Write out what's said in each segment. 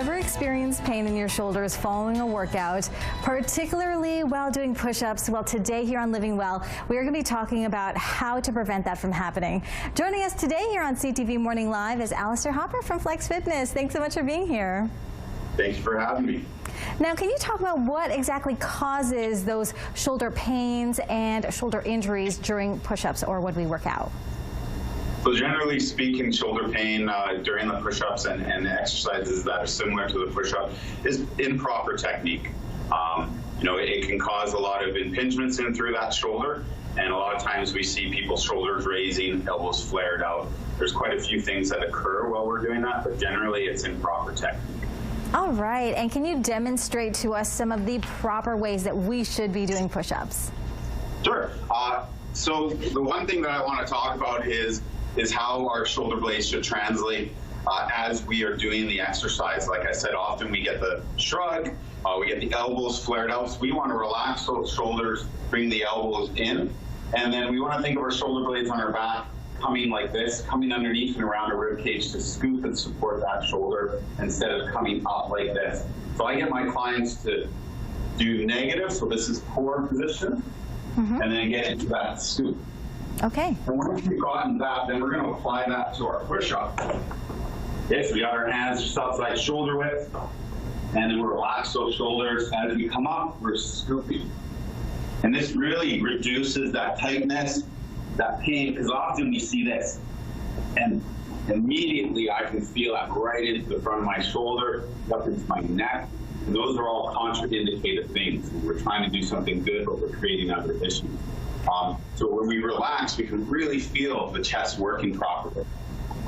ever experienced pain in your shoulders following a workout, particularly while doing push-ups? Well, today here on Living Well, we are going to be talking about how to prevent that from happening. Joining us today here on CTV Morning Live is Alistair Hopper from Flex Fitness. Thanks so much for being here. Thanks for having me. Now, can you talk about what exactly causes those shoulder pains and shoulder injuries during push-ups or when we work out? So generally speaking, shoulder pain during the push-ups and exercises that are similar to the push-up is improper technique. It can cause a lot of impingements in through that shoulder, and a lot of times we see people's shoulders raising, elbows flared out. There's quite a few things that occur while we're doing that, but generally it's improper technique. All right, and can you demonstrate to us some of the proper ways that we should be doing push-ups? Sure. So the one thing that I want to talk about is how our shoulder blades should translate as we are doing the exercise. Like I said, often we get the shrug, we get the elbows flared out, so we want to relax those shoulders, bring the elbows in, and then we want to think of our shoulder blades on our back coming like this, coming underneath and around our rib cage to scoop and support that shoulder instead of coming up like this. So I get my clients to do negative, so this is core position, and then get into that scoop. Okay. And once we've gotten that, then we're going to apply that to our push-up. Okay, so we got our hands just outside shoulder width, and then we relax those shoulders. As we come up, we're scooping. And this really reduces that tightness, that pain, because often we see this, and immediately I can feel that right into the front of my shoulder, up into my neck. And those are all contraindicated things. We're trying to do something good, but we're creating other issues. So when we relax, we can really feel the chest working properly.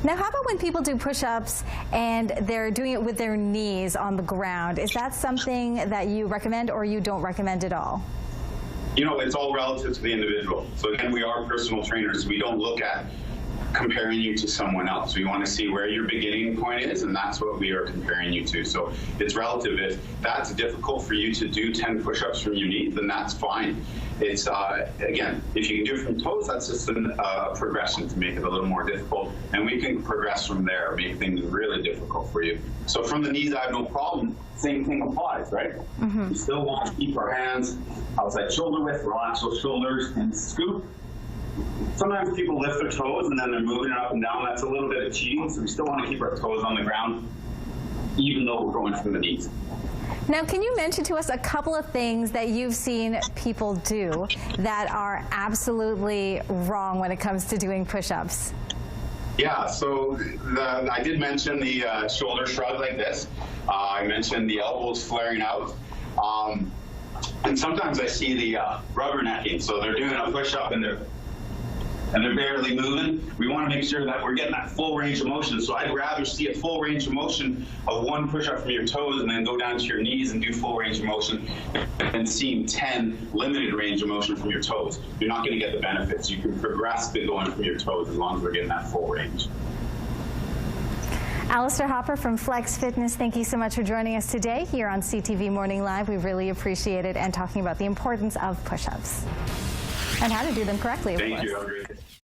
Now, how about when people do push-ups and they're doing it with their knees on the ground? Is that something that you recommend or you don't recommend at all? It's all relative to the individual. So again, we are personal trainers. We don't look at comparing you to someone else. We want to see where your beginning point is, and that's what we are comparing you to. So it's relative. If that's difficult for you to do 10 push-ups from your knees, then that's fine. It's, again, if you can do it from toes, that's just a progression to make it a little more difficult, and we can progress from there, make things really difficult for you. So from the knees, I have no problem. Same thing applies, right? We still want to keep our hands outside shoulder width, relax those shoulders, and scoop. Sometimes people lift their toes and then they're moving it up and down. That's a little bit of cheating, so we still want to keep our toes on the ground, even though we're going from the knees. Now, can you mention to us a couple of things that you've seen people do that are absolutely wrong when it comes to doing push-ups? Yeah, so I did mention the shoulder shrug like this. I mentioned the elbows flaring out. And sometimes I see the rubbernecking. So they're doing a push-up and they're barely moving. We want to make sure that we're getting that full range of motion. So I'd rather see a full range of motion of one push-up from your toes and then go down to your knees and do full range of motion, and seeing 10 limited range of motion from your toes. You're not going to get the benefits. You can progress to going from your toes as long as we're getting that full range. Alistair Hopper from Flex Fitness, thank you so much for joining us today here on CTV Morning Live. We really appreciate it, and talking about the importance of push-ups and how to do them correctly, of course. Thank you.